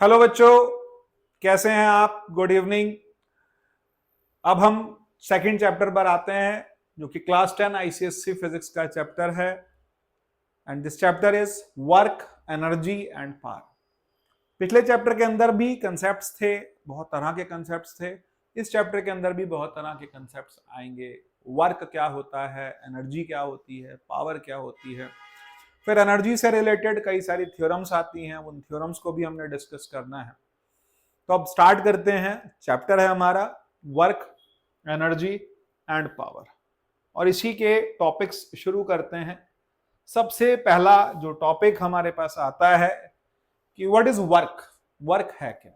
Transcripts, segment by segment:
Hello बच्चों, कैसे हैं आप? Good evening. अब हम सेकंड चैप्टर पर आते हैं जो कि क्लास 10 आईसीएससी फिजिक्स का चैप्टर है। And this chapter is work, energy and power. पिछले चैप्टर के अंदर भी कंसेप्ट्स थे, बहुत तरह के कंसेप्ट्स थे। इस चैप्टर के अंदर भी बहुत तरह के कंसेप्ट्स आएंगे। वर्क क्या होता है, एनर्जी क्या होती है, पावर क्या होती है। फिर एनर्जी से रिलेटेड कई सारी थ्योरम्स आती हैं, उन थ्योरम्स को भी हमने डिस्कस करना है। तो अब स्टार्ट करते हैं। चैप्टर है हमारा वर्क, एनर्जी एंड पावर, और इसी के टॉपिक्स शुरू करते हैं। सबसे पहला जो टॉपिक हमारे पास आता है कि व्हाट इज वर्क। वर्क है क्या?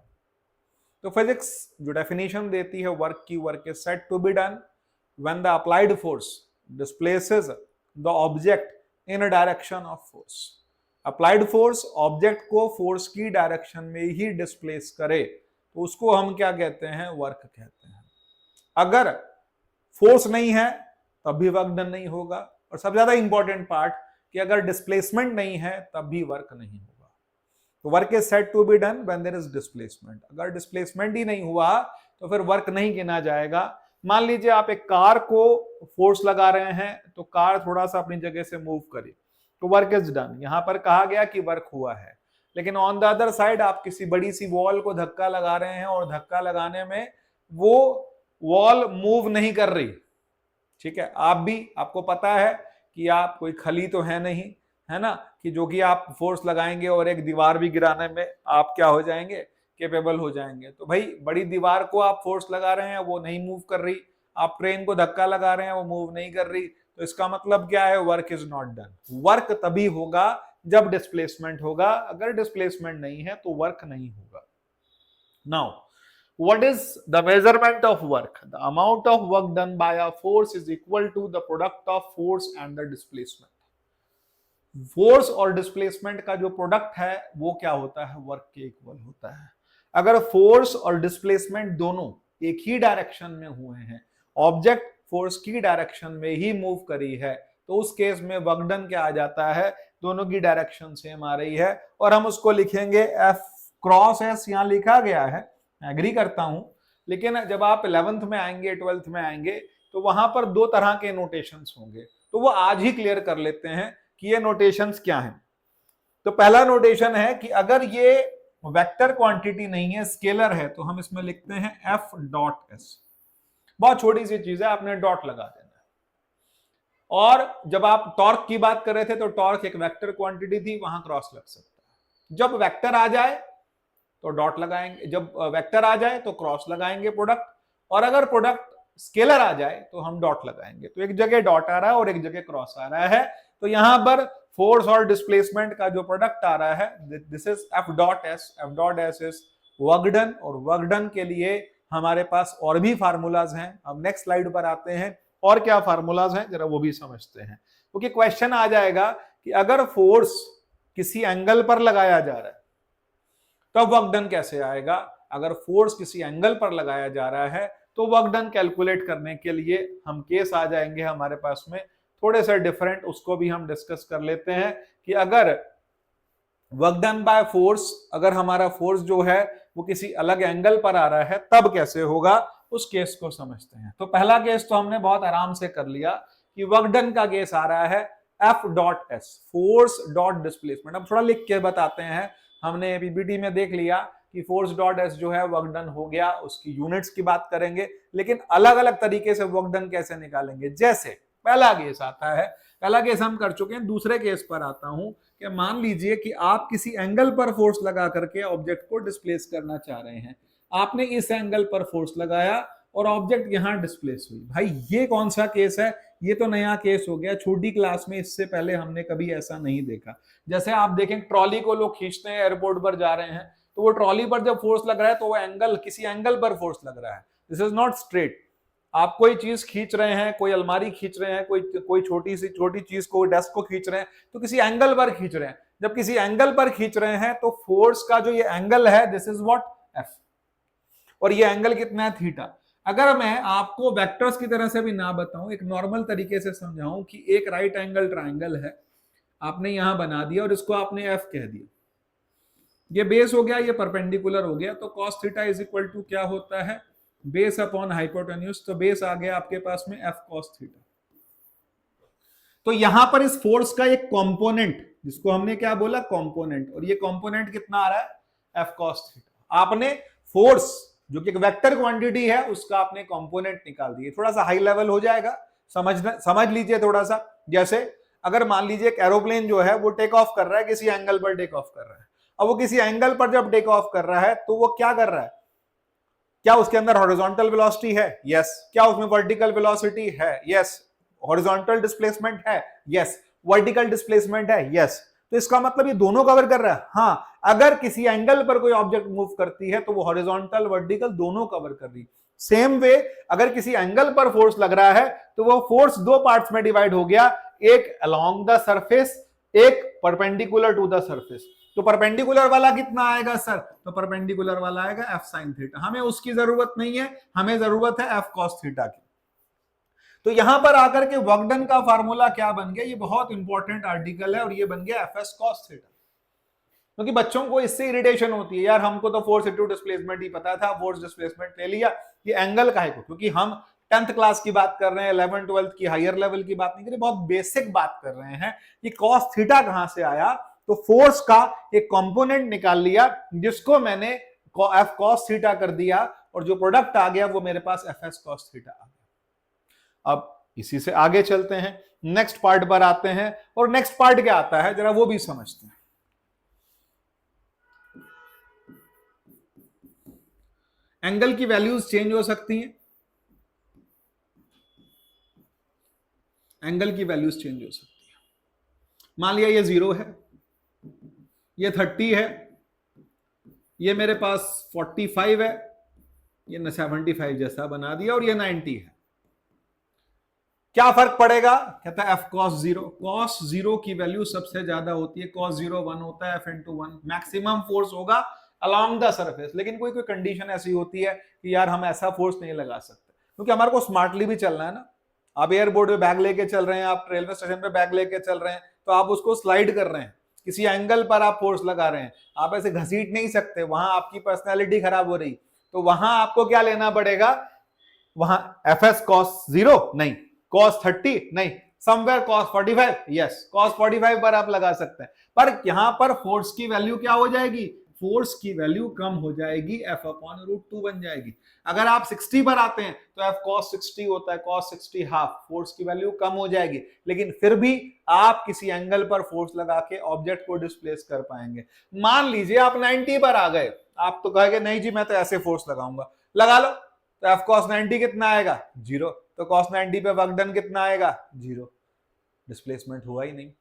तो फिजिक्स जो डेफिनेशन देती है वर्क की, work is said to be done when the applied force displaces the object in a direction of force. Applied force object को फोर्स की डायरेक्शन में ही डिस्प्लेस करे तो उसको हम क्या कहते हैं? वर्क कहते हैं। अगर फोर्स नहीं है तब भी वर्क डन नहीं होगा, और सबसे ज्यादा इंपॉर्टेंट पार्ट कि अगर डिस्प्लेसमेंट नहीं है तब भी वर्क नहीं होगा। तो work is said to be done when there is displacement. अगर डिस्प्लेसमेंट ही नहीं हुआ तो फिर वर्क नहीं गिना जाएगा। मान लीजिए आप एक कार को फोर्स लगा रहे हैं तो कार थोड़ा सा अपनी जगह से मूव करे तो वर्क इज डन। यहां पर कहा गया कि वर्क हुआ है। लेकिन ऑन द अदर साइड आप किसी बड़ी सी वॉल को धक्का लगा रहे हैं और धक्का लगाने में वो वॉल मूव नहीं कर रही, ठीक है। आपको पता है कि आप कोई खली तो है नहीं, है ना, कि जो कि आप फोर्स लगाएंगे और एक दीवार भी गिराने में आप क्या हो जाएंगे? कैपेबल हो जाएंगे। तो भाई बड़ी दीवार को आप फोर्स लगा रहे हैं, वो नहीं मूव कर रही। आप ट्रेन को धक्का लगा रहे हैं, वो मूव नहीं कर रही। तो इसका मतलब क्या है? Work is not done. Work तभी होगा जब डिस्प्लेसमेंट होगा। अगर डिस्प्लेसमेंट नहीं है तो वर्क नहीं होगा। Now what is the measurement of work? The amount of work done by a force is equal to the product of force and the displacement. Force और डिस्प्लेसमेंट का जो प्रोडक्ट है वो क्या होता है? वर्क के इक्वल होता है। अगर फोर्स और डिस्प्लेसमेंट दोनों एक ही डायरेक्शन में हुए हैं, ऑब्जेक्ट फोर्स की डायरेक्शन में ही मूव करी है, तो उस केस में वर्क डन क्या आ जाता है? दोनों की डायरेक्शन सेम आ रही है और हम उसको लिखेंगे एफ क्रॉस एस। यहां लिखा गया है, एग्री करता हूं, लेकिन जब आप 11th में आएंगे, 12th में आएंगे तो वहां पर दो तरह के नोटेशंस होंगे। तो वो आज ही क्लियर कर लेते हैं कि ये नोटेशंस क्या हैं। तो पहला नोटेशन है कि अगर ये वेक्टर क्वांटिटी नहीं है, स्केलर है, तो हम इसमें लिखते हैं एफ डॉट एस। बहुत छोटी सी चीज है, आपने डॉट लगा देना है। और जब आप टॉर्क की बात कर रहे थे तो टॉर्क एक वेक्टर क्वांटिटी थी, वहां क्रॉस लग सकता है। जब वेक्टर आ जाए तो डॉट लगाएंगे, जब वेक्टर आ जाए तो क्रॉस लगाएंगे प्रोडक्ट, और अगर प्रोडक्ट स्केलर आ जाए तो हम डॉट लगाएंगे। तो एक जगह डॉट आ रहा है और एक जगह क्रॉस आ रहा है। तो यहां पर फोर्स और डिस्प्लेसमेंट का जो प्रोडक्ट आ रहा है, this is F dot S. F dot S is work done, और वर्क डन के लिए हमारे पास और भी फार्मूलाज हैं। अब नेक्स्ट स्लाइड पर आते हैं, और क्या फार्मूलाज हैं जरा वो भी समझते हैं। क्योंकि क्वेश्चन आ जाएगा कि अगर फोर्स किसी एंगल पर लगाया जा रहा है तब वर्क डन कैसे आएगा? अगर फोर्स किसी एंगल पर लगाया जा रहा है तो वर्क डन कैलकुलेट करने के लिए हम केस आ जाएंगे हमारे पास में थोड़े से डिफरेंट, उसको भी हम डिस्कस कर लेते हैं कि अगर वर्क डन बाय फोर्स, अगर हमारा फोर्स जो है वो किसी अलग एंगल पर आ रहा है तब कैसे होगा, उस केस को समझते हैं। तो पहला केस तो हमने बहुत आराम से कर लिया कि वर्क डन का केस आ रहा है F dot S, force dot displacement. अब थोड़ा लिख के बताते हैं। हमने पीपीटी में देख लिया कि फोर्स डॉट एस जो है वर्क डन हो गया, उसकी यूनिट्स की बात करेंगे, लेकिन अलग अलग तरीके से वर्क डन कैसे निकालेंगे। जैसे पहला केस आता है, पहला केस हम कर चुके हैं, दूसरे केस पर आता हूं कि मान लीजिए कि आप किसी एंगल पर फोर्स लगा करके ऑब्जेक्ट को डिस्प्लेस करना चाह रहे हैं। आपने इस एंगल पर फोर्स लगाया और ऑब्जेक्ट यहां डिस्प्लेस हुई। भाई ये कौन सा केस है? ये तो नया केस हो गया, छोटी क्लास में इससे पहले हमने कभी ऐसा नहीं देखा। जैसे आप देखें ट्रॉली को लोग खींचते हैं, एयरपोर्ट पर जा रहे हैं, तो वो ट्रॉली पर जब फोर्स लग रहा है तो वो एंगल, किसी एंगल पर फोर्स लग रहा है। This is not straight. आप कोई चीज खींच रहे हैं, कोई अलमारी खींच रहे हैं, कोई छोटी चीज को, डेस्क को खींच रहे हैं, तो किसी एंगल पर खींच रहे हैं। जब किसी एंगल पर खींच रहे हैं तो फोर्स का जो ये एंगल है, दिस इज व्हाट? एफ। और ये एंगल कितना है? थीटा। अगर मैं आपको वेक्टर्स की तरह से भी ना बताऊं, एक नॉर्मल तरीके से समझाऊं कि एक राइट एंगल ट्राइंगल है, आपने यहां बना दिया और इसको आपने एफ कह दिया। ये बेस हो गया, ये परपेंडिकुलर हो गया, तो cos theta is equal to क्या होता है, बेस अपॉन हाइपोटेन्यूज। तो बेस आ गया आपके पास में f cos थीटा। तो यहां पर इस फोर्स का एक कंपोनेंट, जिसको हमने क्या बोला, कंपोनेंट, और ये कंपोनेंट कितना आ रहा है, f cos थीटा। आपने फोर्स जो कि एक वेक्टर क्वांटिटी है उसका आपने कंपोनेंट निकाल दिया। थोड़ा सा हाई लेवल हो जाएगा, समझ लीजिए थोड़ा सा। जैसे अगर मान लीजिए एक एरोप्लेन जो है वो टेक ऑफ कर रहा है, किसी एंगल पर टेक ऑफ कर रहा है। अब वो किसी एंगल पर जब टेक ऑफ कर रहा है तो वो क्या कर रहा है, क्या उसके अंदर हॉरिजॉन्टल वेलोसिटी है, यस। क्या उसमें वर्टिकल वेलोसिटी है, यस। हॉरिजॉन्टल डिस्प्लेसमेंट है, यस। वर्टिकल डिस्प्लेसमेंट है, यस। तो इसका मतलब ये दोनों कवर कर रहा है। हाँ, अगर किसी एंगल पर कोई ऑब्जेक्ट मूव करती है तो वो हॉरिजॉन्टल वर्टिकल दोनों कवर कर रही है। सेम वे अगर किसी एंगल पर फोर्स लग रहा है तो वो फोर्स दो पार्ट्स में डिवाइड हो गया, एक अलोंग द सरफेस, एक परपेंडिकुलर टू द सरफेस। तो परपेंडिकुलर वाला कितना आएगा सर, तो परपेंडिकुलर वाला आएगा f sin थीटा। हमें उसकी जरूरत नहीं है, हमें जरूरत है f cos थीटा की। तो यहां पर आकर के वर्क डन का फार्मूला क्या बन गया, ये बहुत इंपॉर्टेंट आर्टिकल है, और ये बन गया fs cos थीटा। क्योंकि बच्चों को इससे इरिटेशन होती है, यार हमको तो फोर्स इनटू डिस्प्लेसमेंट ही पता था, फोर्स डिस्प्लेसमेंट ले लिया, ये एंगल काहे को, क्योंकि हम 10th क्लास की बात कर रहे हैं, 11th 12th की हायर लेवल की बात नहीं कर रहे, बहुत बेसिक बात कर रहे हैं कि cos थीटा कहां से आया। तो फोर्स का एक कंपोनेंट निकाल लिया जिसको मैंने f cos थीटा कर दिया, और जो प्रोडक्ट आ गया वो मेरे पास fs cos थीटा आ गया। अब इसी से आगे चलते हैं, नेक्स्ट पार्ट पर आते हैं, और नेक्स्ट पार्ट क्या आता है जरा वो भी समझते हैं। एंगल की वैल्यूज चेंज हो सकती हैं, एंगल की वैल्यूज चेंज हो सकती है। मान लिया ये 0 है, ये 30 है, ये मेरे पास 45 है, ये 75 जैसा बना दिया, और ये 90 है। क्या फर्क पड़ेगा, कहता है f cos 0। cos 0 की वैल्यू सबसे ज्यादा होती है, cos 0 1 होता है, f into 1 मैक्सिमम फोर्स होगा अलोंग द सरफेस। लेकिन कोई कोई कंडीशन ऐसी होती है कि यार हम ऐसा फोर्स नहीं लगा सकते, क्योंकि हमारे को स्मार्टली भी चलना है ना। आप एयरपोर्ट पे बैग लेके चल रहे हैं, आप रेलवे स्टेशन पे बैग लेके चल रहे हैं, तो आप उसको स्लाइड कर रहे हैं, किसी एंगल पर आप फोर्स लगा रहे हैं, आप ऐसे घसीट नहीं सकते, वहां आपकी पर्सनैलिटी खराब हो रही। तो वहां आपको क्या लेना पड़ेगा, वहां fs cos 0 नहीं, cos 30 नहीं, समवेयर cos 45, यस, cos 45 पर आप लगा सकते हैं। पर यहां पर फोर्स की वैल्यू क्या हो जाएगी, फोर्स की वैल्यू कम हो जाएगी, f अपॉन √2 बन जाएगी। अगर आप 60 पर आते हैं तो f cos 60 होता है, cos 60 हाफ, फोर्स की वैल्यू कम हो जाएगी, लेकिन फिर भी आप किसी एंगल पर फोर्स लगा के ऑब्जेक्ट को डिस्प्लेस कर पाएंगे। मान लीजिए आप 90 पर आ गए, आप तो कहेंगे नहीं जी मैं तो ऐसे फोर्स लगाऊंगा, लगा लो, तो f cos 90 कितना आएगा, 0। तो cos 90 पे वर्क डन कितना आएगा, 0। डिस्प्लेसमेंट हुआ ही नहीं,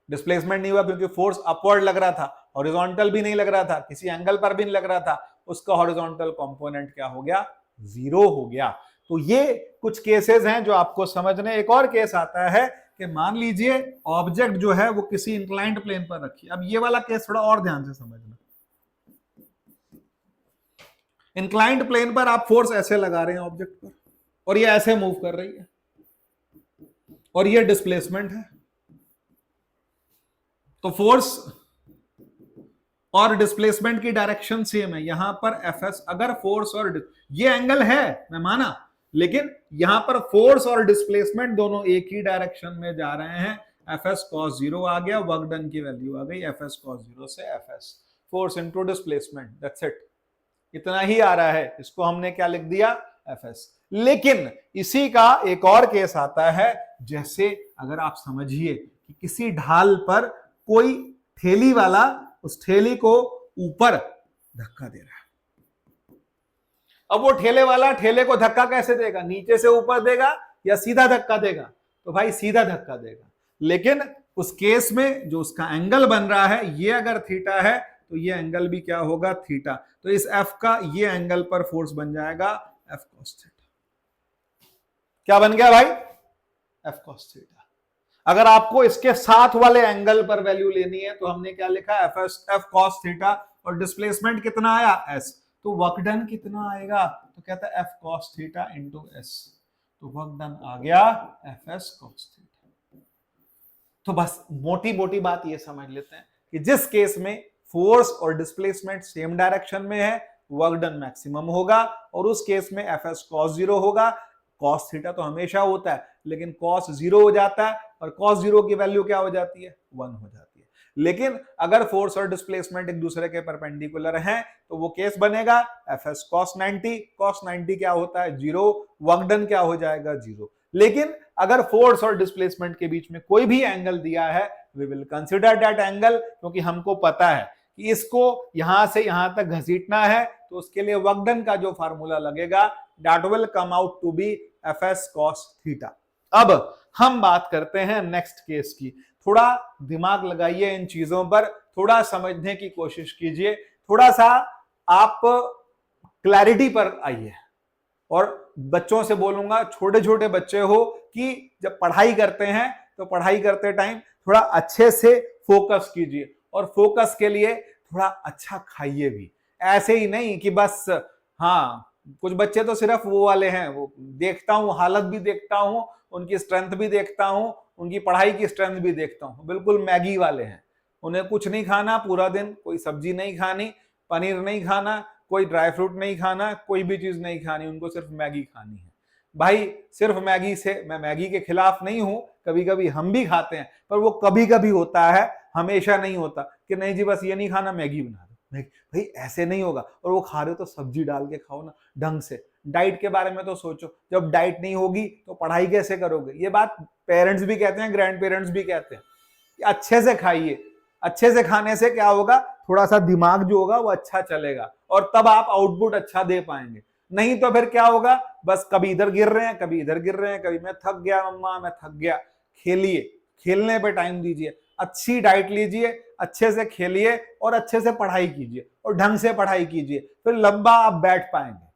डिस्प्लेसमेंट नहीं हुआ क्योंकि फोर्स अपवर्ड लग रहा था, हॉरिजॉन्टल भी नहीं लग रहा था, किसी एंगल पर भी नहीं लग रहा था, उसका हॉरिजॉन्टल कंपोनेंट क्या हो गया, 0 हो गया। तो ये कुछ केसेस हैं जो आपको समझने। एक और केस आता है कि मान लीजिए ऑब्जेक्ट जो है वो किसी इंक्लाइंड प्लेन पर रखिए। अब ये वाला केस थोड़ा और ध्यान से समझना। इंक्लाइंड प्लेन पर आप फोर्स ऐसे लगा रहे हैं ऑब्जेक्ट पर, और ये ऐसे मूव कर रही है, और ये डिस्प्लेसमेंट है। तो फोर्स और डिस्प्लेसमेंट की डायरेक्शन सेम है। यहां पर fs, अगर फोर्स और ये एंगल है मैं माना, लेकिन यहां पर फोर्स और डिस्प्लेसमेंट दोनों एक ही डायरेक्शन में जा रहे हैं। fs cos 0 आ गया, वर्क डन की वैल्यू आ गई fs cos 0 से fs, force into displacement, that's it, इतना ही आ रहा है। इसको हमने क्या लिख दिया, fs। लेकिन इसी का एक और केस आता है, जैसे अगर आप समझिए कि किसी ढाल पर कोई ठेली वाला उस ठेली को ऊपर धक्का दे रहा है। अब वो ठेले वाला ठेले को धक्का कैसे देगा, नीचे से ऊपर देगा या सीधा धक्का देगा, तो भाई सीधा धक्का देगा। लेकिन उस केस में जो उसका एंगल बन रहा है, ये अगर थीटा है तो ये एंगल भी क्या होगा, थीटा। तो इस f का ये एंगल पर फोर्स बन जाएगा f cos थीटा। क्या बन गया भाई, f cos थीटा। अगर आपको इसके साथ वाले एंगल पर वैल्यू लेनी है तो हमने क्या लिखा, f cos थीटा, और डिस्प्लेसमेंट कितना आया, s। तो वर्क डन कितना आएगा, तो कहता है f cos theta into s। तो वर्क डन आ गया fs cos थीटा। तो बस मोटी मोटी बात ये समझ लेते हैं कि जिस केस में फोर्स और डिस्प्लेसमेंट सेम डायरेक्शन में है, वर्क डन मैक्सिमम होगा, और उस केस में एफ एस कॉस जीरो होगा। कॉस थीटा तो हमेशा होता है, लेकिन कॉस जीरो हो जाता है, और कॉस जीरो की वैल्यू क्या हो जाती है, 1 हो जाती है। लेकिन अगर फोर्स और डिस्प्लेसमेंट एक दूसरे के परपेंडिकुलर हैं तो वो केस बनेगा एफ एस कॉस 90। कॉस 90 क्या होता है, जीरो, वर्क डन क्या हो जाएगा, जीरो। लेकिन अगर फोर्स और डिस्प्लेसमेंट के बीच में कोई भी एंगल दिया है, we will consider that angle, क्योंकि हमको पता है कि इसको यहां से यहां तक घसीटना है, तो उसके लिए वर्क डन का जो फार्मूला लगेगा that will come out to be F S cos theta. अब हम बात करते हैं नेक्स्ट केस की। थोड़ा दिमाग लगाइए इन चीजों पर, थोड़ा समझने की कोशिश कीजिए, थोड़ा सा आप क्लैरिटी पर आइए। और बच्चों से बोलूंगा, छोटे छोटे बच्चे हो, कि जब पढ़ाई करते हैं तो पढ़ाई करते टाइम थोड़ा अच्छे से फोकस कीजिए, और फोकस के लिए थोड़ा अच्छा खाइए भी। ऐसे ही नहीं कि बस, हाँ कुछ बच्चे तो सिर्फ वो वाले हैं, वो देखता हूं, हालत भी देखता हूं, उनकी स्ट्रेंथ भी देखता हूं, उनकी पढ़ाई की स्ट्रेंथ भी देखता हूं, बिल्कुल मैगी वाले हैं। उन्हें कुछ नहीं खाना पूरा दिन, कोई सब्जी नहीं खानी, पनीर नहीं खाना, कोई ड्राई फ्रूट नहीं खाना, कोई भी चीज नहीं खानी, उनको सिर्फ मैगी खानी है। भाई सिर्फ मैगी से, मैं मैगी के खिलाफ नहीं हूं, कभी कभी हम भी खाते हैं, पर वो कभी कभी होता है, हमेशा नहीं होता कि नहीं जी बस ये नहीं खाना, मैगी बना दो। भाई ऐसे नहीं होगा। और वो खा रहे हो तो सब्जी डाल के खाओ ना, ढंग से। डाइट के बारे में तो सोचो, जब डाइट नहीं होगी तो पढ़ाई कैसे करोगे। ये बात पेरेंट्स भी कहते हैं, ग्रैंड पेरेंट्स भी कहते हैं कि अच्छे से खाइए। अच्छे से खाने से क्या होगा, थोड़ा सा दिमाग जो होगा वो अच्छा चलेगा, और तब आप आउटपुट अच्छा दे पाएंगे। नहीं तो फिर क्या होगा, बस कभी इधर गिर रहे हैं, कभी इधर गिर रहे हैं, कभी मैं थक गया मम्मा, मैं थक गया। खेलिए, खेलने पे टाइम दीजिए, अच्छी डाइट लीजिए, अच्छे से खेलिए, और अच्छे से पढ़ाई कीजिए, और ढंग से पढ़ाई कीजिए, फिर लंबा आप बैठ पाएंगे।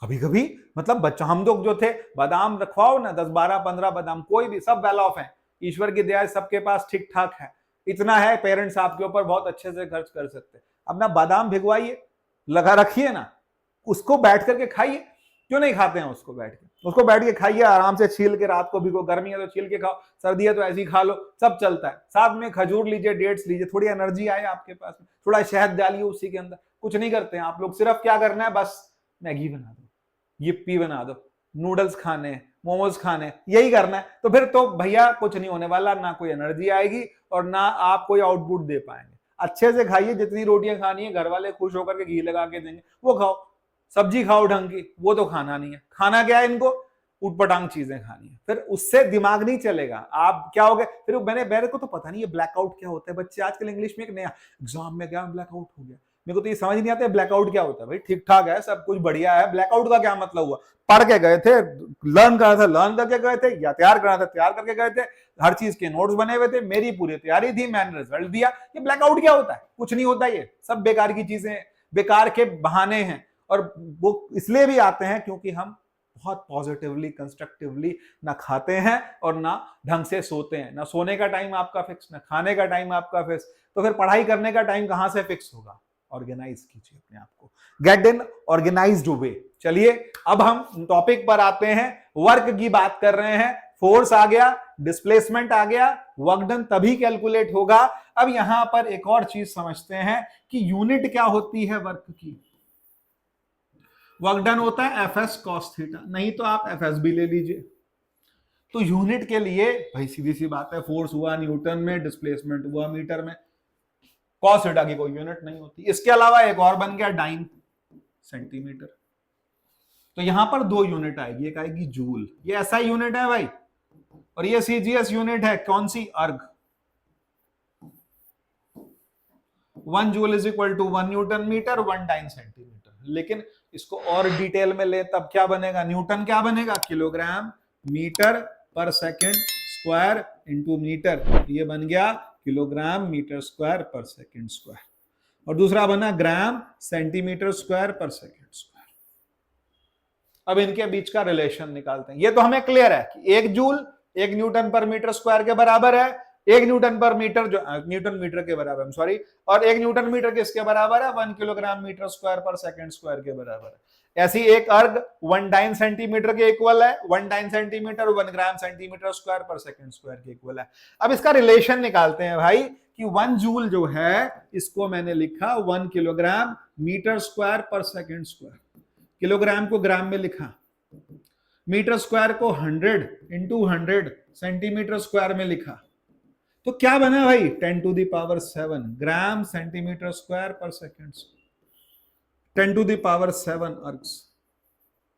कभी कभी मतलब बच्चा, हम लोग जो थे, बादाम रखवाओ ना, 10 12 15 बादाम, कोई भी, सब वेल ऑफ है, ईश्वर की दया सबके पास ठीक ठाक है। इतना है, पेरेंट्स आपके ऊपर बहुत अच्छे से खर्च कर सकते हैं। अपना बादाम भिगवाइए, लगा रखिए ना, उसको बैठ करके खाइए। क्यों नहीं खाते हैं उसको बैठ के, उसको बैठ के खाइए, आराम से छील के, रात को भिगो, गर्मी है तो छील के खाओ, सर्दी है तो ऐसे ही खा लो, सब चलता है। साथ में खजूर लीजिए, डेट्स लीजिए, थोड़ी एनर्जी आए आपके पास में, थोड़ा शहद डालिए उसी के अंदर। कुछ नहीं करते हैं आप लोग, सिर्फ क्या करना है, बस मैगी बना दो, yippी बना दो, नूडल्स खाने, मोमोज खाने, यही करना है। तो फिर तो भैया कुछ नहीं होने वाला, ना कोई एनर्जी आएगी और ना आप कोई आउटपुट दे पाएंगे। अच्छे से खाइए, जितनी रोटियां खानी है, घर वाले खुश होकर के घी लगा के देंगे वो खाओ, सब्जी खाओ ढंग की, वो तो खाना नहीं है। खाना क्या है इनको, उटपटांग चीजें खानी है, फिर उससे दिमाग नहीं चलेगा। आप क्या हो गए फिर, मेरे को तो पता नहीं है ब्लैकआउट क्या होता है। बच्चे आजकल इंग्लिश में एक नया, एग्जाम में क्या ब्लैकआउट हो गया, मेरे को तो ये समझ नहीं आता है ब्लैकआउट क्या होता है। भाई ठीक ठाक है, सब कुछ बढ़िया है, ब्लैकआउट का क्या मतलब हुआ। पढ़ के गए थे, लर्न कर रहा था, लर्न करके गए थे, या तैयार करना था, तैयार करके गए थे, हर चीज के नोट्स बने हुए थे, मेरी पूरी तैयारी थी, मैंने रिजल्ट दिया। ये ब्लैकआउट क्या होता है, कुछ नहीं होता, ये सब बेकार की चीजें हैं, बेकार के बहाने हैं। और वो इसलिए भी आते हैं क्योंकि हम बहुत पॉजिटिवली, कंस्ट्रक्टिवली ना खाते हैं और ना ढंग से सोते हैं। ना सोने का टाइम आपका फिक्स, ना खाने का टाइम आपका फिक्स, तो फिर पढ़ाई करने का टाइम कहां से फिक्स होगा। ऑर्गेनाइज कीजिए अपने आप को, गेट इन ऑर्गेनाइज्ड वे। चलिए अब हम टॉपिक पर आते हैं, वर्क की बात कर रहे हैं। फोर्स आ गया, डिस्प्लेसमेंट आ गया, वर्क डन तभी कैलकुलेट होगा। अब यहां पर एक और चीज समझते हैं कि यूनिट क्या होती है वर्क की। वर्क डन होता है एफ एस कॉस थीटा, नहीं तो आप एफ एस भी ले लीजिए। तो यूनिट के लिए भाई सीधी सी बात है, फोर्स हुआ न्यूटन में, डिस्प्लेसमेंट हुआ मीटर में, कॉस थीटा की कोई यूनिट नहीं होती। इसके अलावा एक और बन गया डाइन, सेंटीमीटर। तो यहां पर 2 यूनिट आएगी, एक आएगी जूल, ये ऐसा यूनिट है भाई, और ये सीजीएस यूनिट है, कौन सी, erg. 1 joule is equal to 1 newton metre, 1 dyne centimetre. लेकिन इसको और डिटेल में ले तब क्या बनेगा, न्यूटन क्या बनेगा, किलोग्राम मीटर पर सेकेंड स्क्वायर इंटू मीटर, ये बन गया kilogram metre square per second square. और दूसरा बना ग्राम centimetre square per second square. अब इनके बीच का रिलेशन निकालते हैं। ये तो हमें क्लियर है कि 1 जूल 1 न्यूटन पर मीटर स्क्वायर के बराबर है, 1 न्यूटन पर मीटर, जो न्यूटन मीटर के बराबर, सॉरी, और 1 न्यूटन मीटर किसके बराबर है? 1 kilogram metre square per second square के बराबर है। ऐसी एक अर्ग 1 डाइन सेंटीमीटर के इक्वल है, 1 डाइन सेंटीमीटर 1 ग्राम centimetre square per second square के इक्वल है। अब इसका रिलेशन निकालते हैं भाई कि 1 जूल जो है इसको मैंने लिखा 1 kilogram metre square per second square, kilogram को ग्राम में लिखा, मीटर स्क्वायर को 100 इंटू 100 सेंटीमीटर स्क्वायर में लिखा, तो क्या बना भाई? 10 to the power 7 gram centimetre square per second, 10 to the power 7 ergs.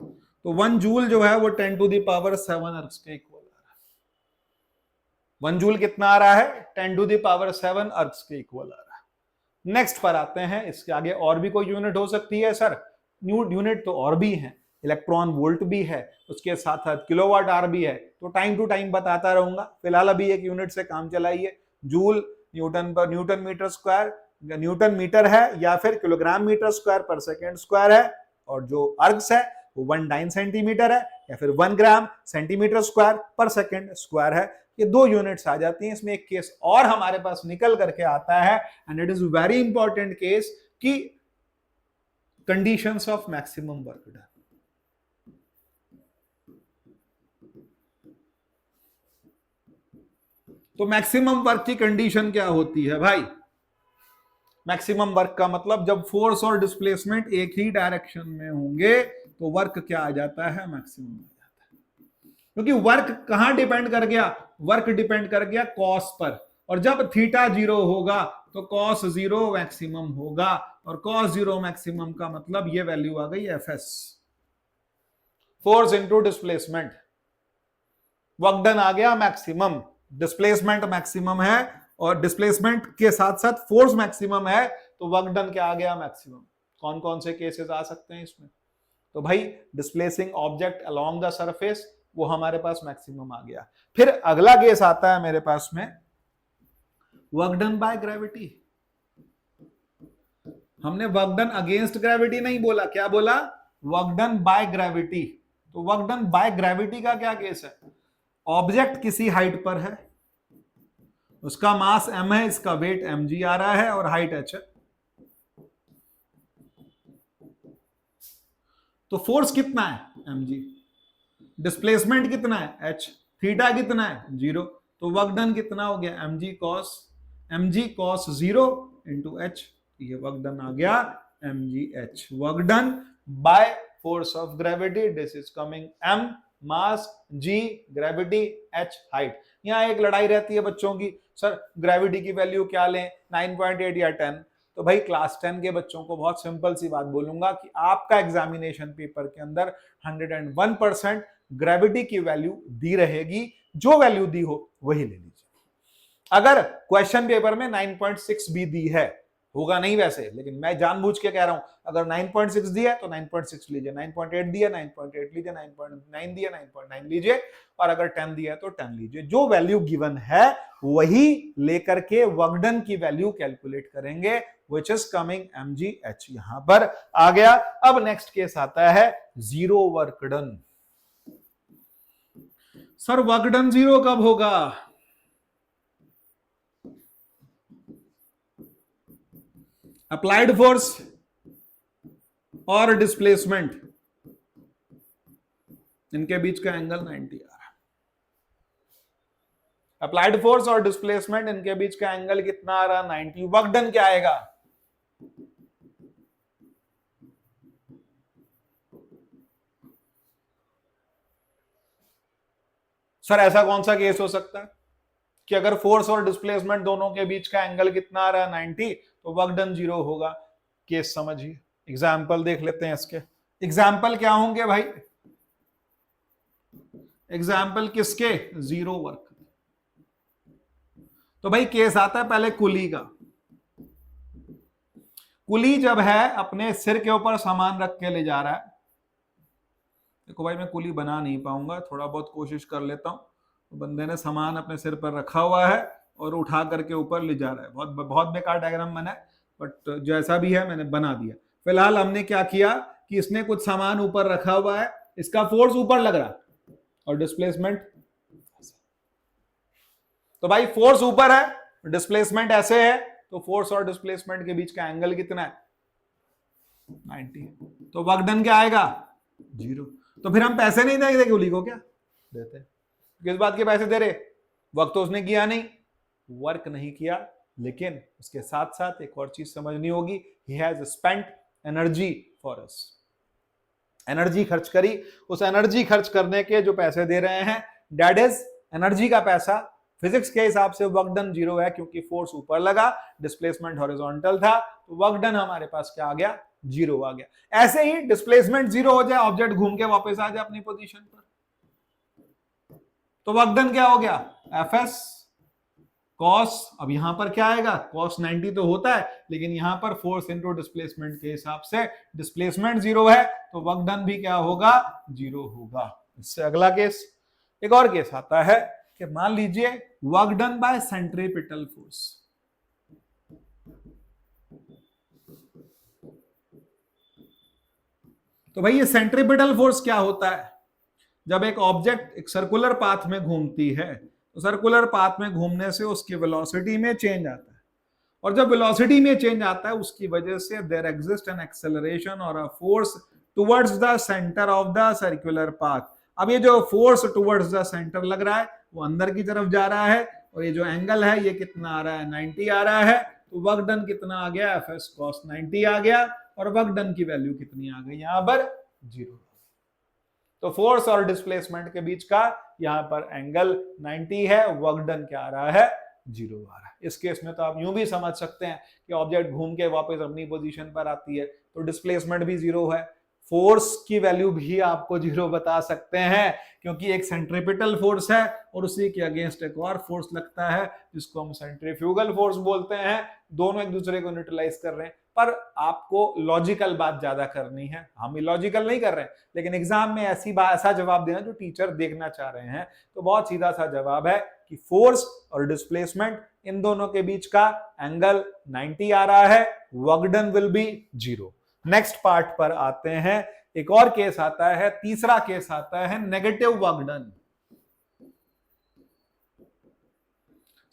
तो 1 जूल जो है वो 10 टू द पावर 7 अर्ग्स के इक्वल आ रहा है। 1 जूल कितना आ रहा है? 10 टू द पावर 7 अर्ग्स के इक्वल आ रहा है। नेक्स्ट पर आते हैं, इसके आगे और भी कोई यूनिट हो सकती है सर? यूनिट तो और भी है, इलेक्ट्रॉन वोल्ट भी है, उसके साथ साथ किलोवाट आवर भी है, तो टाइम टू टाइम बताता रहूंगा। फिलहाल अभी एक यूनिट से काम चलाइए। Joule newton per newton metre square, newton metre है या फिर kilogram metre square per second square है, और जो अर्ग्स है वो 1 डाइन सेंटीमीटर है या फिर 1 ग्राम centimetre square per second square है। ये 2 यूनिट्स आ जाती हैं। इसमें एक केस और हमारे पास निकल करके आता है, and it is very important case, कि conditions of maximum work done. तो मैक्सिमम वर्क की कंडीशन क्या होती है भाई? मैक्सिमम वर्क का मतलब जब फोर्स और डिस्प्लेसमेंट एक ही डायरेक्शन में होंगे तो वर्क क्या आ जाता है? मैक्सिमम आ जाता है। क्योंकि वर्क कहां डिपेंड कर गया? वर्क डिपेंड कर गया कॉस पर, और जब थीटा 0 होगा तो कॉस 0 मैक्सिमम होगा, और कॉस 0 मैक्सिमम का मतलब ये वैल्यू आ गई FS, force into displacement. Work done आ गया मैक्सिमम, डिस्प्लेसमेंट मैक्सिमम है और डिस्प्लेसमेंट के साथ साथ फोर्स मैक्सिमम है, तो वर्क डन क्या आ गया? मैक्सिमम। कौन कौन से केसेस आ सकते हैं इसमें? तो भाई displacing object along the surface, वो हमारे पास मैक्सिमम आ गया। फिर अगला केस आता है मेरे पास में वर्क डन बाय ग्रेविटी। हमने वर्क डन अगेंस्ट ग्रेविटी नहीं बोला, क्या बोला? Work done by gravity. तो वर्क डन बाय ग्रेविटी का क्या केस है? ऑब्जेक्ट किसी हाइट पर है, उसका मास m है, इसका वेट mg आ रहा है और हाइट h है, तो फोर्स कितना है? mg। डिस्प्लेसमेंट कितना है? h। थीटा कितना है? 0। तो वर्क डन कितना हो गया? mg cos 0 into h। ये वर्क डन आ गया mg h। Work done by force of gravity, this is coming m mass, g gravity, h height. यहां एक लड़ाई रहती है बच्चों की, सर ग्रेविटी की वैल्यू क्या लें, 9.8 या 10? तो भाई क्लास 10 के बच्चों को बहुत सिंपल सी बात बोलूंगा कि आपका एग्जामिनेशन पेपर के अंदर 101% ग्रेविटी की वैल्यू दी रहेगी, जो वैल्यू दी हो वही ले लीजिए। अगर क्वेश्चन पेपर में 9.6 भी दी है, होगा नहीं वैसे, लेकिन मैं जानबूझ के कह रहा हूं, अगर 9.6 दिया है तो 9.6 लीजिए, 9.8 दिया 9.8 लीजिए, 9.9 दिया 9.9 लीजिए, और अगर 10 दिया है तो 10 लीजिए। जो वैल्यू गिवन है वही लेकर के वर्क डन की वैल्यू कैलकुलेट करेंगे, व्हिच इज कमिंग mgh। यहां पर आ गया। अब नेक्स्ट केस आता है zero work done. Sir work done 0 कब होगा? अप्लाइड फोर्स और डिस्प्लेसमेंट, इनके बीच का एंगल 90 आ रहा है। अप्लाइड फोर्स और डिस्प्लेसमेंट, इनके बीच का एंगल कितना आ रहा? 90। वर्क डन क्या आएगा? सर ऐसा कौन सा केस हो सकता है कि अगर फोर्स और डिस्प्लेसमेंट दोनों के बीच का एंगल कितना आ रहा है? 90, तो वर्क डन 0 होगा। केस समझिए, एग्जाम्पल देख लेते हैं इसके। एग्जाम्पल क्या होंगे भाई? एग्जाम्पल किसके? 0 वर्क। तो भाई केस आता है पहले कुली का। कुली जब है अपने सिर के ऊपर सामान रख के ले जा रहा है, देखो भाई मैं कुली बना नहीं पाऊंगा, थोड़ा बहुत कोशिश कर लेता हूं। तो बंदे ने सामान अपने सिर पर रखा हुआ है और उठा करके ऊपर ले जा रहा है। बहुत बहुत बेकार डायग्राम बना है, बट जैसा भी है मैंने बना दिया। फिलहाल हमने क्या किया कि इसने कुछ सामान ऊपर रखा हुआ है, इसका फोर्स ऊपर लग रहा और डिस्प्लेसमेंट, तो भाई फोर्स ऊपर है, डिस्प्लेसमेंट ऐसे है, तो फोर्स और डिस्प्लेसमेंट के बीच का एंगल कितना है? 90। तो वर्क डन क्या आएगा? 0। तो फिर हम पैसे नहीं देंगे कूली को, क्या देते? किस बात के पैसे दे रहे? वर्क तो उसने किया नहीं, वर्क नहीं किया, लेकिन उसके साथ साथ एक और चीज समझनी होगी, he has spent energy for us. Energy खर्च करी, उस एनर्जी खर्च करने के जो पैसे दे रहे हैं, दैट इज एनर्जी का पैसा। फिजिक्स के हिसाब से वर्क डन 0 है, क्योंकि फोर्स ऊपर लगा, डिस्प्लेसमेंट हॉरिजॉन्टल था, तो वर्क डन हमारे पास क्या आ गया? 0 आ गया। ऐसे ही डिस्प्लेसमेंट 0 हो जाए, ऑब्जेक्ट घूम के वापस आ जाए अपनी पोजीशन पर, तो वर्क डन क्या हो गया? FS cos. अब यहां पर क्या आएगा? कॉस 90 तो होता है, लेकिन यहां पर फोर्स इनटू डिस्प्लेसमेंट के हिसाब से डिस्प्लेसमेंट 0 है, तो वर्क डन भी क्या होगा? 0 होगा। इससे अगला केस, एक और केस आता है कि मान लीजिए work done by centripetal force. तो भाई ये सेंट्रीपिटल फोर्स क्या होता है? जब एक ऑब्जेक्ट एक सर्कुलर पाथ में घूमती है, तो सर्कुलर पाथ में घूमने से उसकी वेलोसिटी में चेंज आता है, और जब वेलोसिटी में चेंज आता है उसकी वजह से देयर एग्जिस्ट एन एक्सेलरेशन और a force towards the centre of the circular path. अब ये जो फोर्स टुवर्ड्स द सेंटर लग रहा है वो अंदर की तरफ जा रहा है, और ये जो एंगल है ये कितना आ रहा है? 90 आ रहा है। तो वर्क डन कितना आ गया? एफ एस कॉस 90 आ गया, और वर्क डन की वैल्यू कितनी आ गई? यहां पर 0। तो फोर्स और डिस्प्लेसमेंट के बीच का यहां पर एंगल 90 है, वर्क डन क्या आ रहा है? 0 आ रहा है। इस केस में तो आप यूं भी समझ सकते हैं कि ऑब्जेक्ट घूम के वापस अपनी पोजीशन पर आती है, तो डिस्प्लेसमेंट भी 0 है, फोर्स की वैल्यू भी आपको 0 बता सकते हैं, क्योंकि एक सेंट्रीपिटल फोर्स है और उसी के अगेंस्ट एक और फोर्स लगता है जिसको हम सेंट्रीफ्यूगल फोर्स बोलते हैं। दोनों एक दूसरे को न्यूट्रलाइज कर रहे हैं, पर आपको लॉजिकल बात ज्यादा करनी है, हम इलॉजिकल नहीं कर रहे हैं, लेकिन एग्जाम में ऐसी बात, ऐसा जवाब देना जो टीचर देखना चाह रहे हैं। तो बहुत सीधा सा जवाब है कि फोर्स और डिस्प्लेसमेंट इन दोनों के बीच का एंगल 90 आ रहा है, work done will be 0। Next part पर आते हैं। एक और केस आता है, तीसरा केस आता है negative work done.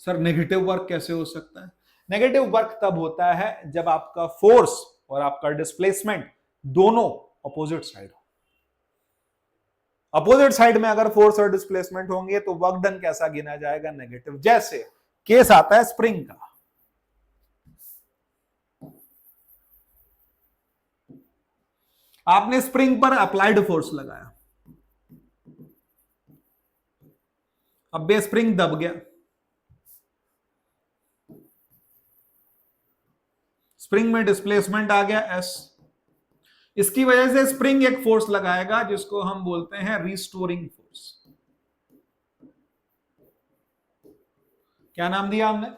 Sir negative work कैसे हो सकता है? नेगेटिव वर्क तब होता है जब आपका फोर्स और आपका डिस्प्लेसमेंट दोनों अपोजिट साइड हो। अपोजिट साइड में अगर फोर्स और डिस्प्लेसमेंट होंगे तो वर्क डन कैसा गिना जाएगा? नेगेटिव। जैसे केस आता है स्प्रिंग का। आपने स्प्रिंग पर अप्लाइड फोर्स लगाया, अब बे स्प्रिंग दब गया, स्प्रिंग में डिस्प्लेसमेंट आ गया एस। इसकी वजह से स्प्रिंग एक फोर्स लगाएगा जिसको हम बोलते हैं रिस्टोरिंग फोर्स। क्या नाम दिया हमने?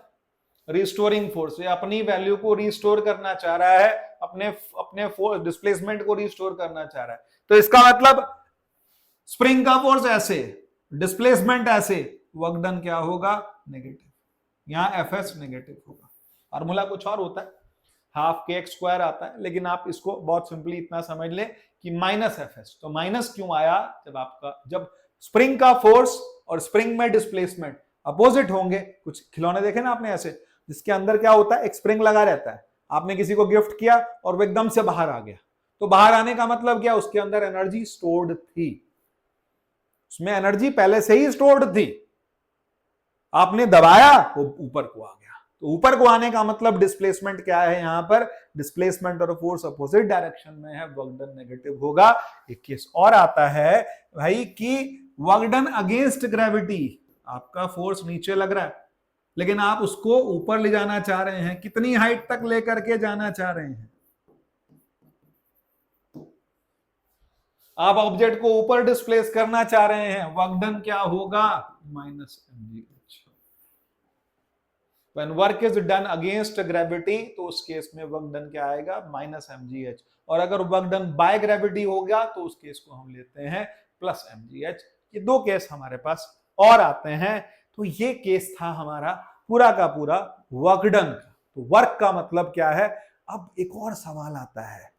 Restoring force. ये अपनी वैल्यू को रिस्टोर करना चाह रहा है, अपने अपने फोर्स डिस्प्लेसमेंट को रिस्टोर करना चाह रहा है। तो इसका मतलब स्प्रिंग का फोर्स ऐसे, डिस्प्लेसमेंट ऐसे, वर्क डन क्या होगा? नेगेटिव। यहां एफ एस नेगेटिव होगा। फार्मूला कुछ और होता है, हाफ के एक्स स्क्वायर आता है, लेकिन आप इसको बहुत सिंपली इतना समझ लें कि माइनस एफ एस। तो माइनस क्यों आया? जब स्प्रिंग का फोर्स और स्प्रिंग में डिस्प्लेसमेंट अपोजिट होंगे। कुछ खिलौने देखे ना आपने ऐसे, जिसके अंदर क्या होता है? एक स्प्रिंग लगा रहता है, आपने किसी को गिफ्ट किया और वो एकदम से बाहर आ गया, तो बाहर आने का मतलब क्या? उसके अंदर एनर्जी स्टोर्ड थी, उसमें एनर्जी पहले से ही स्टोर्ड थी, आपने दबाया वो ऊपर को आ गया। तो ऊपर को आने का मतलब डिस्प्लेसमेंट क्या है? यहां पर डिस्प्लेसमेंट और फोर्स अपोजिट डायरेक्शन में है, वर्क डन नेगेटिव होगा। एक केस और आता है भाई कि वर्क डन अगेंस्ट ग्रेविटी। आपका फोर्स नीचे लग रहा है, लेकिन आप उसको ऊपर ले जाना चाह रहे हैं। कितनी हाइट तक लेकर के जाना चाह रहे हैं? आप ऑब्जेक्ट को ऊपर डिस्प्लेस करना चाह रहे हैं, वर्क डन क्या होगा? Minus mgh। When work is done against gravity, तो उस केस में वर्क डन क्या आएगा? Minus mgh। और अगर वर्क डन बाय ग्रेविटी हो गया तो उस केस को हम लेते हैं प्लस mgh। ये दो केस हमारे पास और आते हैं। तो ये केस था हमारा पूरा का पूरा वर्क डन का। तो वर्क का मतलब क्या है? अब एक और सवाल आता है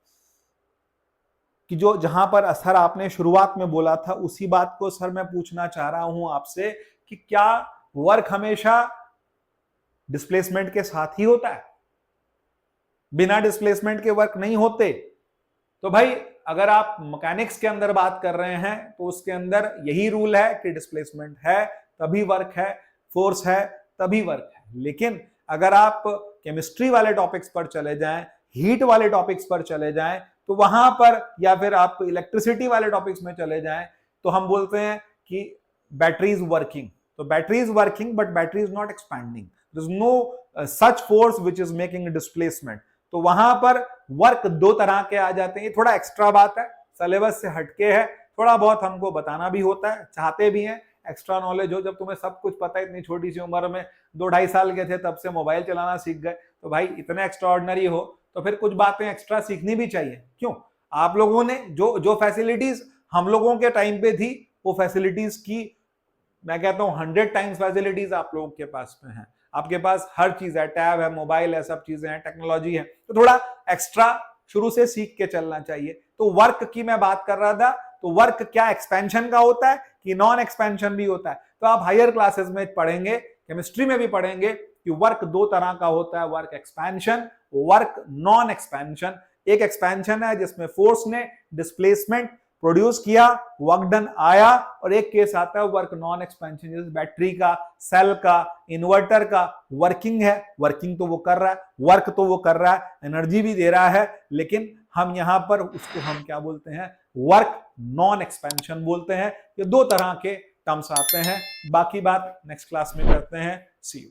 कि जो जहां पर सर आपने शुरुआत में बोला था उसी बात को सर मैं पूछना चाह रहा हूं आपसे कि क्या वर्क हमेशा डिस्प्लेसमेंट के साथ ही होता है, बिना डिस्प्लेसमेंट के वर्क नहीं होते। तो भाई अगर आप मैकेनिक्स के अंदर बात कर रहे हैं तो उसके अंदर यही रूल है कि डिस्प्लेसमेंट है तभी वर्क है, फोर्स है तभी वर्क है। लेकिन अगर आप केमिस्ट्री वाले टॉपिक्स पर चले जाएं, हीट वाले टॉपिक्स पर चले जाएं, तो वहां पर, या फिर आप इलेक्ट्रिसिटी वाले टॉपिक्स में चले जाएं, तो हम बोलते हैं कि बैटरी इज वर्किंग। तो battery is working but battery is not expanding, there is no such force which is making displacement. तो वहां पर वर्क दो तरह के आ जाते हैं। ये थोड़ा एक्स्ट्रा बात है, सिलेबस से हटके है, थोड़ा बहुत हमको बताना भी होता है, चाहते भी हैं एक्स्ट्रा नॉलेज हो। जब तुम्हें सब कुछ पता है, इतनी छोटी सी उम्र में 2-2.5 साल के थे तब से मोबाइल चलाना सीख गए, तो भाई इतने एक्स्ट्रा ऑर्डिनरी हो तो फिर कुछ बातें एक्स्ट्रा सीखनी भी चाहिए। क्यों? आप लोगों ने जो फैसिलिटीज हम लोगों के टाइम पे थी, वो फैसिलिटीज की मैं कहता हूं 100 टाइम्स फैसिलिटीज आप लोगों के पास में है। आपके पास हर चीज है, टैब है, मोबाइल है, सब चीजें हैं, टेक्नोलॉजी है, तो थोड़ा एक्स्ट्रा शुरू से सीख के चलना चाहिए। तो वर्क की मैं बात कर रहा था, तो वर्क क्या एक्सपेंशन का होता है कि नॉन एक्सपेंशन भी होता है? तो आप हायर क्लासेस में पढ़ेंगे, केमिस्ट्री में भी पढ़ेंगे कि वर्क दो तरह का होता है, work expansion, work non expansion. एक एक्सपेंशन है जिसमें फोर्स ने डिस्प्लेसमेंट प्रोड्यूस किया, वर्क डन आया, और एक केस आता है वर्क नॉन एक्सपेंशन, जैसे बैटरी का, सेल का, इन्वर्टर का वर्किंग है, वर्किंग तो वो कर रहा है, वर्क तो वो कर रहा है, एनर्जी भी दे रहा है, लेकिन हम यहां पर उसको हम क्या बोलते हैं? वर्क नॉन एक्सपेंशन बोलते हैं। ये दो तरह के टर्म्स आते हैं। बाकी बात नेक्स्ट क्लास में करते हैं। सी यू।